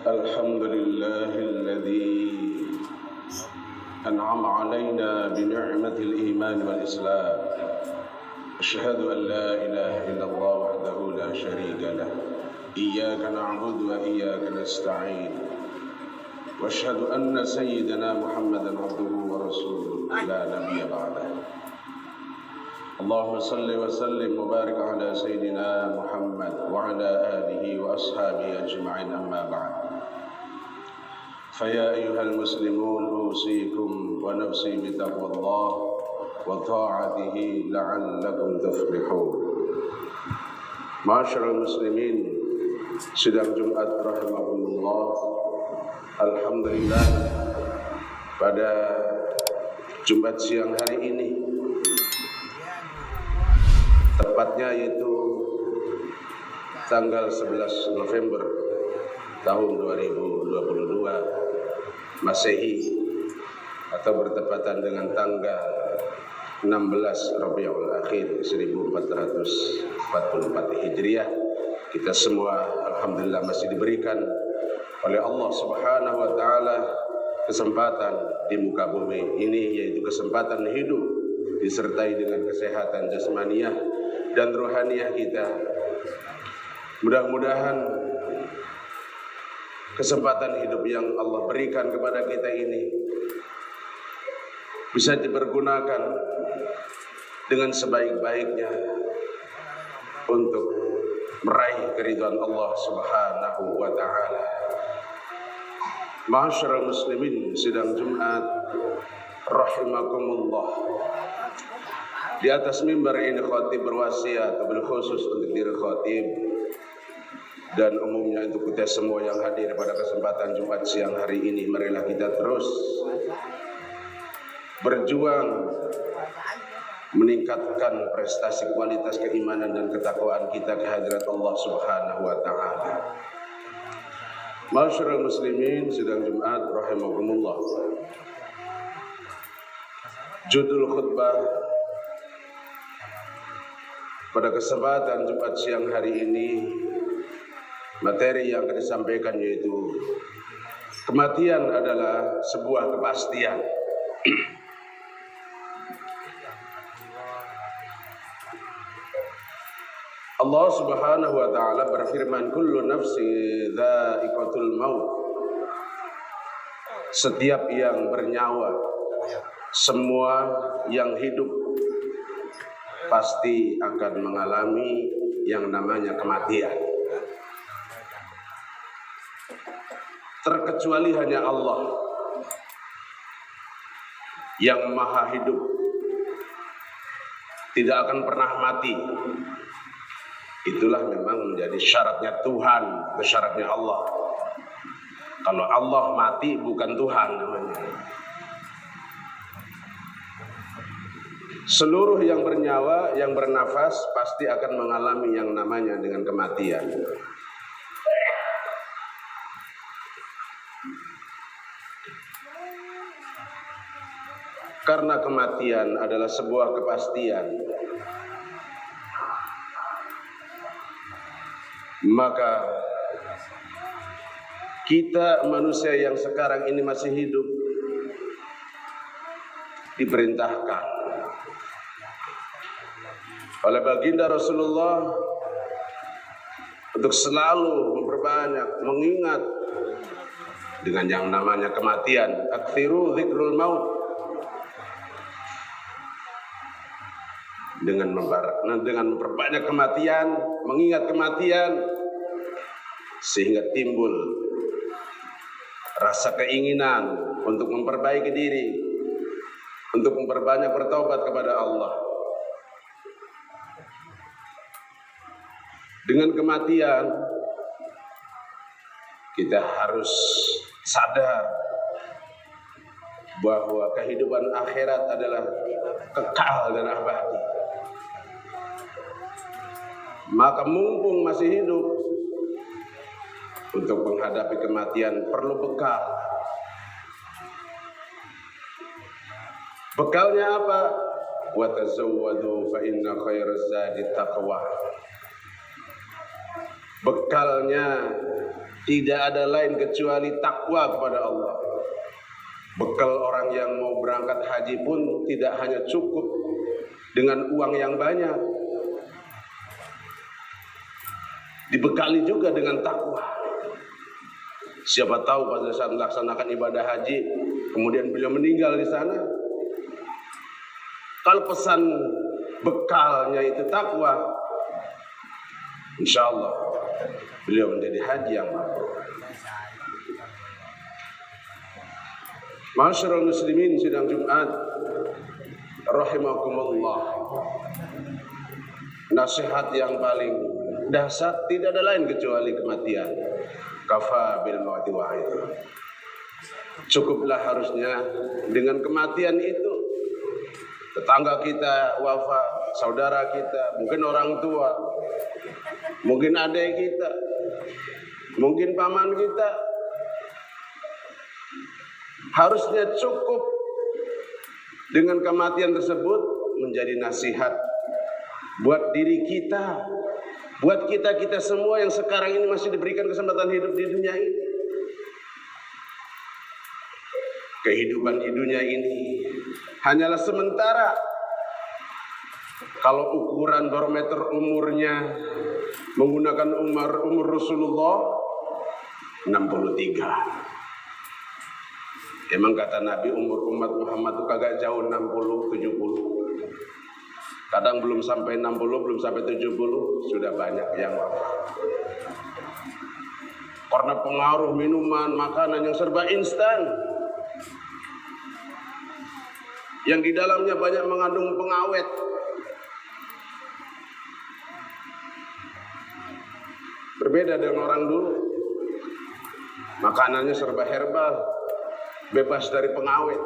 الحمد لله الذي أنعم علينا بنعمة الإيمان والإسلام. أشهد أن لا إله إلا الله وحده لا شريك له، إياك نعبد وإياك نستعين، وأشهد أن سيدنا محمدا عبده ورسوله لا نبي بعده. اللهم صل وسلم وبارك على سيدنا محمد وعلى آله وأصحابه أجمعين، أما بعد. فيا أيها المسلمون أوصيكم ونفسي بتقوى الله وطاعته لعلكم تفلحون. Ma'asyiral muslimin, sidang Jumat rahimakumullah. Alhamdulillah, pada Jumat siang hari ini, tepatnya yaitu tanggal 11 November tahun 2022 Masehi, atau bertepatan dengan tanggal 16 Rabiul Akhir 1444 Hijriah, kita semua alhamdulillah masih diberikan oleh Allah Subhanahu wa taala kesempatan di muka bumi ini, yaitu kesempatan hidup disertai dengan kesehatan jasmaniah dan rohaniah kita. Mudah-mudahan kesempatan hidup yang Allah berikan kepada kita ini bisa dipergunakan dengan sebaik-baiknya untuk meraih keridhaan Allah Subhanahu wa taala. Ma'asyiral muslimin, sidang Jumat rahimakumullah. Di atas mimbar ini khatib berwasiat bil khusus untuk diri khatib dan umumnya untuk kita semua yang hadir pada kesempatan Jumat siang hari ini. Marilah kita terus berjuang meningkatkan prestasi kualitas keimanan dan ketakwaan kita ke hadirat Allah Subhanahu wa taala. Ma'asyiral muslimin, sidang Jumat rahimakumullah. Judul khutbah pada kesempatan Jumat siang hari ini, materi yang akan disampaikan yaitu kematian adalah sebuah kepastian. Allah Subhanahu wa taala berfirman, kullu nafsi dha'iqatul maut. Setiap yang bernyawa, semua yang hidup pasti akan mengalami yang namanya kematian. Terkecuali hanya Allah yang maha hidup, tidak akan pernah mati. Itulah memang menjadi syaratnya Tuhan, syaratnya Allah. Kalau Allah mati bukan Tuhan namanya. Seluruh yang bernyawa, yang bernafas pasti akan mengalami yang namanya dengan kematian. Karena kematian adalah sebuah kepastian, maka kita manusia yang sekarang ini masih hidup diperintahkan oleh baginda Rasulullah untuk selalu memperbanyak mengingat dengan yang namanya kematian. Aktsiru dzikrul maut, dengan memperbanyak kematian, mengingat kematian, sehingga timbul rasa keinginan untuk memperbaiki diri, untuk memperbanyak bertaubat kepada Allah. Dengan kematian kita harus sadar bahwa kehidupan akhirat adalah kekal dan abadi. Maka mumpung masih hidup, untuk menghadapi kematian perlu bekal. Bekalnya apa? Wa tazawwadu fa inna khairaz zadi taqwa. bekalnya tidak ada lain kecuali takwa kepada Allah. Bekal orang yang mau berangkat haji pun tidak hanya cukup dengan uang yang banyak, dibekali juga dengan takwa. Siapa tahu pada saat melaksanakan ibadah haji kemudian beliau meninggal di sana, kalau pesan bekalnya itu takwa, insya Allah beliau menjadi haji yang mabrur. Masyarul muslimin sidang Jumat rahimakumullah. Nasihat yang paling dahsyat tidak ada lain kecuali kematian. Kafa bil mauti wahid. Cukuplah harusnya dengan kematian itu. Tetangga kita wafat, saudara kita, mungkin orang tua, mungkin adik kita, mungkin paman kita. Harusnya cukup dengan kematian tersebut menjadi nasihat buat diri kita, buat kita semua yang sekarang ini masih diberikan kesempatan hidup di dunia ini. Kehidupan di dunia ini hanyalah sementara. Kalau ukuran barometer umurnya menggunakan umur Rasulullah 63. Emang kata Nabi umur umat Muhammad itu kagak jauh 60-70. Kadang belum sampai 60, belum sampai 70 sudah banyak yang wafat. Karena pengaruh minuman, makanan yang serba instan, yang di dalamnya banyak mengandung pengawet. Berbeda dengan orang dulu. Makanannya serba herbal, bebas dari pengawet.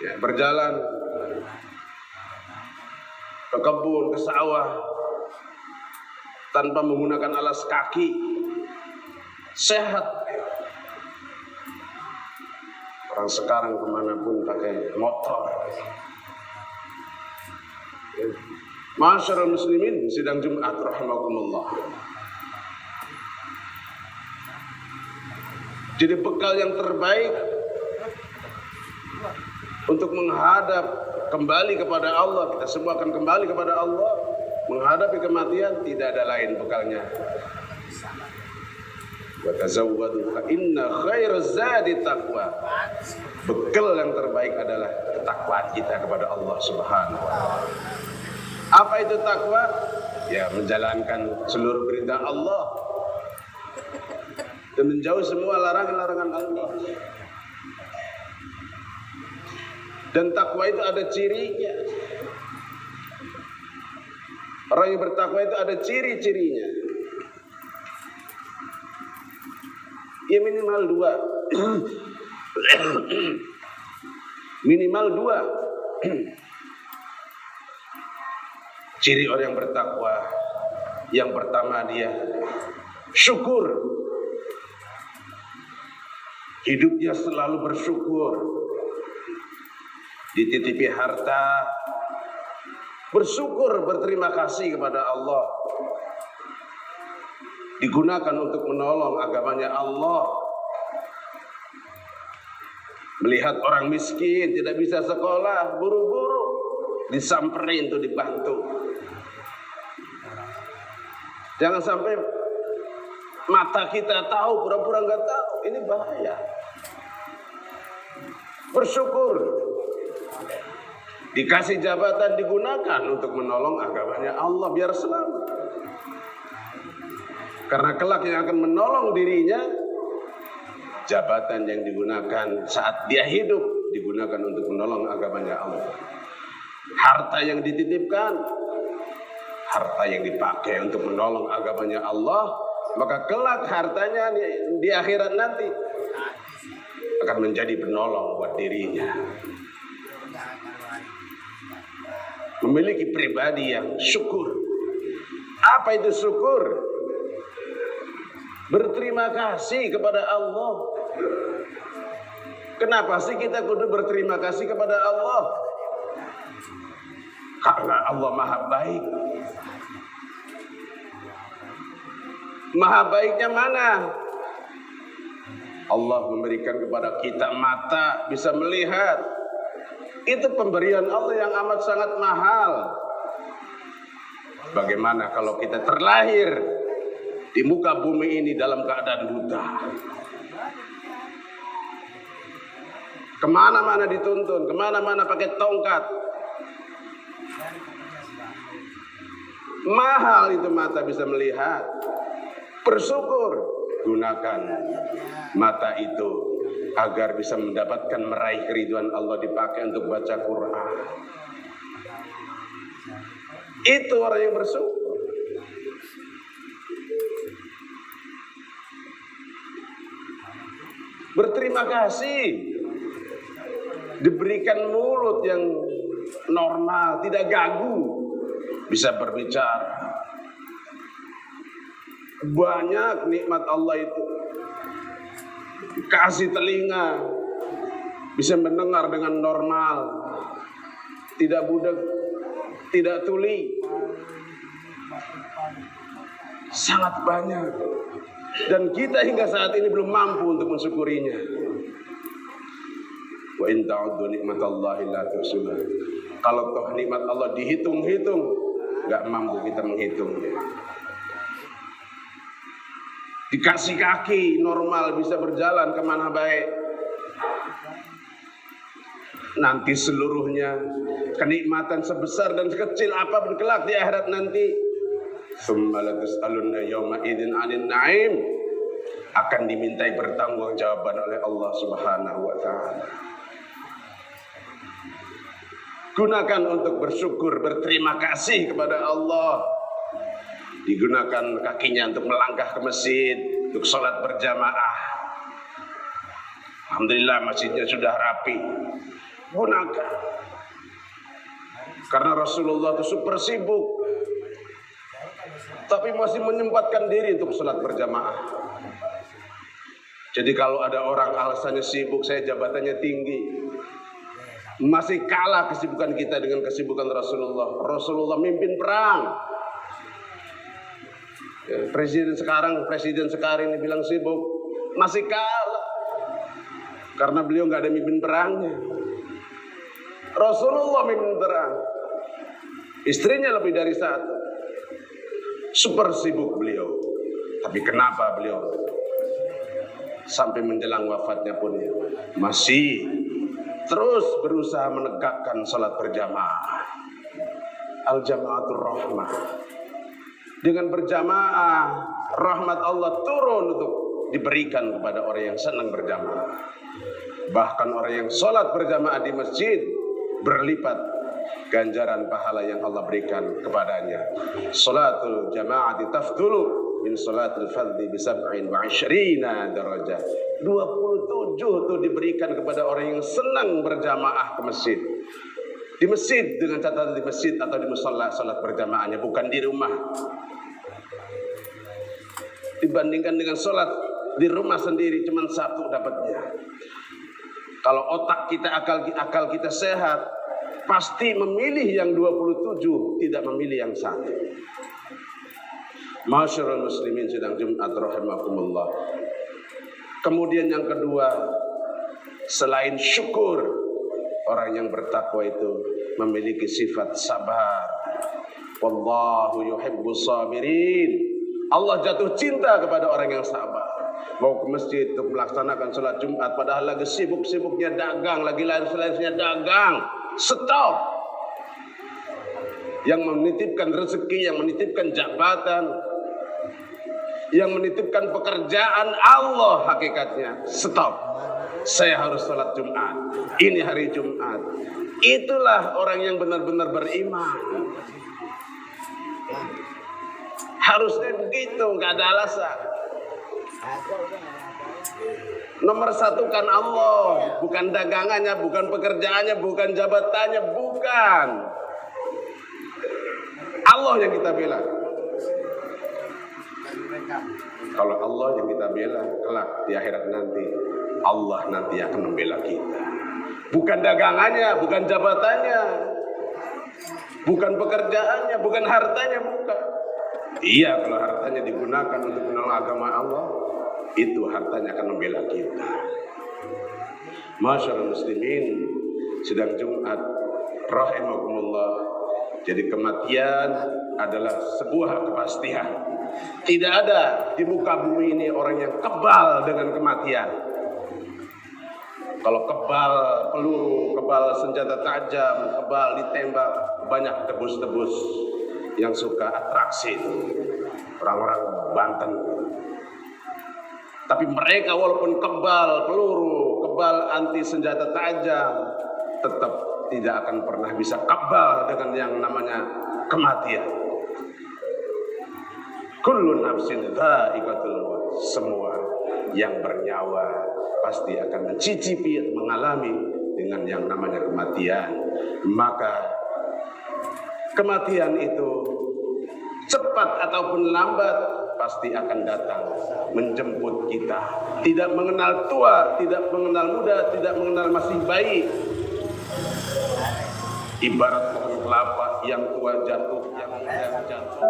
Ya, berjalan ke kebun, ke sawah tanpa menggunakan alas kaki, sehat. Orang sekarang kemanapun pakai motor. Masyarul muslimin sidang Jumat rahimakumullah. Jadi bekal yang terbaik untuk menghadap kembali kepada Allah, kita semua akan kembali kepada Allah, menghadapi kematian, tidak ada lain bekalnya. Wa tazawwadu fa inna khairaz zadi taqwa. Bekal yang terbaik adalah ketakwaan kita kepada Allah Subhanahu wa taala. Apa itu takwa? Ya, menjalankan seluruh perintah Allah dan menjauhi semua larangan-larangan Allah. Dan takwa itu ada cirinya. Orang yang bertakwa itu ada ciri-cirinya. Ya minimal 2. Minimal 2. Ciri orang yang bertakwa. Yang pertama dia syukur. Hidupnya selalu bersyukur. Dititipi harta, bersyukur, berterima kasih kepada Allah. Digunakan untuk menolong agamanya Allah. Melihat orang miskin tidak bisa sekolah, buru-buru disamperin untuk dibantu. Jangan sampai mata kita tahu, pura-pura nggak tahu. Ini bahaya. Bersyukur. Dikasih jabatan digunakan untuk menolong agamanya Allah biar selamat. Karena kelak yang akan menolong dirinya, jabatan yang digunakan saat dia hidup digunakan untuk menolong agamanya Allah. Harta yang dititipkan, harta yang dipakai untuk menolong agamanya Allah, maka kelak hartanya di akhirat nanti akan menjadi penolong buat dirinya. Memiliki pribadi yang syukur. Apa itu syukur? Berterima kasih kepada Allah. Kenapa sih kita kudu berterima kasih kepada Allah? Karena Allah Maha Baik. Maha baiknya mana? Allah memberikan kepada kita mata bisa melihat. Itu pemberian Allah yang amat sangat mahal. Bagaimana kalau kita terlahir di muka bumi ini dalam keadaan buta? Kemana-mana dituntun, kemana-mana pakai tongkat. Mahal itu mata bisa melihat. Bersyukur, gunakan mata itu agar bisa mendapatkan meraih keriduan Allah, dipakai untuk baca Quran. Itu orang yang bersyukur. Berterima kasih diberikan mulut yang normal, tidak gagu, bisa berbicara. Banyak nikmat Allah itu. Kasih telinga, bisa mendengar dengan normal, tidak budak, tidak tuli. Sangat banyak. Dan kita hingga saat ini belum mampu untuk mensyukurinya. Wa in ta'uddu nikmatallahi la tuhsuha. Kalau toh nikmat Allah dihitung-hitung, enggak mampu kita menghitungnya. Dikasih kaki normal bisa berjalan kemana baik. Nanti seluruhnya kenikmatan sebesar dan sekecil apapun kelak di akhirat nanti, tsumma latus'alunna yawma idzin 'anil na'im, akan dimintai pertanggungjawaban oleh Allah Subhanahu wa taala. Gunakan untuk bersyukur, berterima kasih kepada Allah. Digunakan kakinya untuk melangkah ke masjid, untuk sholat berjamaah. Alhamdulillah masjidnya sudah rapi. Gunakan. Karena Rasulullah itu super sibuk, tapi masih menyempatkan diri untuk sholat berjamaah. Jadi kalau ada orang alasannya sibuk, saya jabatannya tinggi, masih kalah kesibukan kita dengan kesibukan Rasulullah. Rasulullah mimpin perang. Presiden sekarang ini bilang sibuk, masih kalah karena beliau nggak ada mimpin perangnya. Rasulullah mimpin perang, istrinya lebih dari satu, super sibuk beliau. Tapi kenapa beliau sampai menjelang wafatnya pun masih terus berusaha menegakkan salat berjamaah? Al-jama'atur rahmah. Dengan berjamaah, rahmat Allah turun untuk diberikan kepada orang yang senang berjamaah. Bahkan orang yang sholat berjamaah di masjid berlipat ganjaran pahala yang Allah berikan kepadanya. Sholatul jama'ati tafdulu min sholatul fardhi bi 27 darajat. 27 itu diberikan kepada orang yang senang berjamaah ke masjid. Di masjid, dengan catatan di masjid atau di mushola salat berjamaahnya, bukan di rumah. Dibandingkan dengan sholat di rumah sendiri, cuma satu dapatnya. Kalau otak kita, akal kita sehat, pasti memilih yang 27, tidak memilih yang satu. Masyarul muslimin sedang Jumat rahimakumullah. Kemudian yang kedua, selain syukur, orang yang bertakwa itu memiliki sifat sabar. Wallahu yuhibbus sabirin. Allah jatuh cinta kepada orang yang sabar. Mau ke masjid untuk melaksanakan sholat Jumat, padahal lagi sibuk-sibuknya dagang, lagi laris-larisnya dagang. Stop. Yang menitipkan rezeki, yang menitipkan jabatan, yang menitipkan pekerjaan Allah hakikatnya. Stop. Saya harus sholat Jumat. Ini hari Jumat. Itulah orang yang benar-benar beriman. Harusnya begitu, nggak ada alasan. Nomor satu kan Allah, bukan dagangannya, bukan pekerjaannya, bukan jabatannya, bukan. Allah yang kita bela. Kalau Allah yang kita bela, kelak di akhirat nanti, Allah nanti akan membela kita. Bukan dagangannya, bukan jabatannya, bukan pekerjaannya, bukan hartanya, bukan. Iya, kalau hartanya digunakan untuk menolong agama Allah, itu hartanya akan membela kita. Masyaallah muslimin, sedang Jumat rahimakumullah. Jadi kematian adalah sebuah kepastian. Tidak ada di muka bumi ini orang yang kebal dengan kematian. Kalau kebal peluru, kebal senjata tajam, kebal ditembak, banyak tebus-tebus yang suka atraksi itu, orang-orang Banten. Tapi mereka walaupun kebal peluru, kebal anti senjata tajam, tetap tidak akan pernah bisa kebal dengan yang namanya kematian. Kullu nafsin dha'iqatul maut. Semua yang bernyawa pasti akan mencicipi, mengalami dengan yang namanya kematian. Maka kematian itu cepat ataupun lambat pasti akan datang menjemput kita. Tidak mengenal tua, tidak mengenal muda, tidak mengenal masih bayi. Ibarat pohon kelapa yang tua jatuh, yang muda jatuh.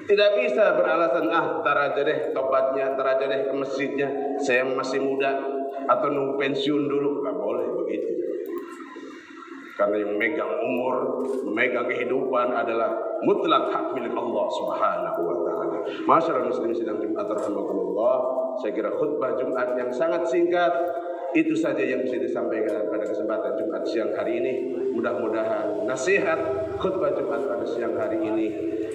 Tidak bisa beralasan, tar aja deh tobatnya, tar aja deh ke masjidnya, saya masih muda, atau nunggu pensiun dulu. Gak boleh begitu. Karena yang memegang umur, memegang kehidupan adalah mutlak hak milik Allah Subhanahu wa ta'ala. Masyaallah muslimin sedang Jumat rahimakumullah. Saya kira khutbah Jumat yang sangat singkat itu saja yang bisa disampaikan pada kesempatan Jumat siang hari ini. Mudah-mudahan nasihat khutbah Jumat pada siang hari ini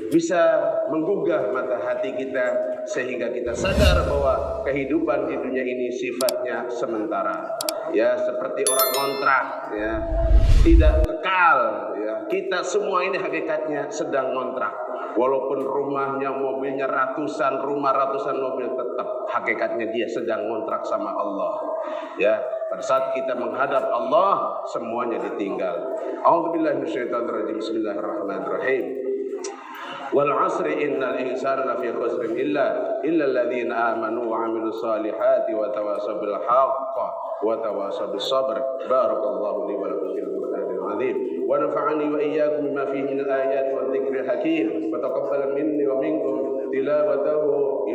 bisa menggugah mata hati kita sehingga kita sadar bahwa kehidupan di dunia ini sifatnya sementara. Ya, seperti orang kontrak, ya, tidak kekal. Ya, kita semua ini hakikatnya sedang kontrak. Walaupun rumahnya, mobilnya ratusan rumah, ratusan mobil, tetap hakikatnya dia sedang kontrak sama Allah. Ya, pada saat kita menghadap Allah, semuanya ditinggal. A'udzubillahi minasyaitonirrajim. Bismillahirrahmanirrahim. Wal 'asri innal insana lafi khusrin illa alladziina aamanu wa 'amilus solihati wa tawassaw bil haqqi wa tawassaw bis sabr. Barakallahu li wa lakum fil Qur'anil 'azim wa nafa'ani wa iyyakum bima fihi minal ayati wadh dhikril hakim wa taqabbal minni wa minkum tilawatahu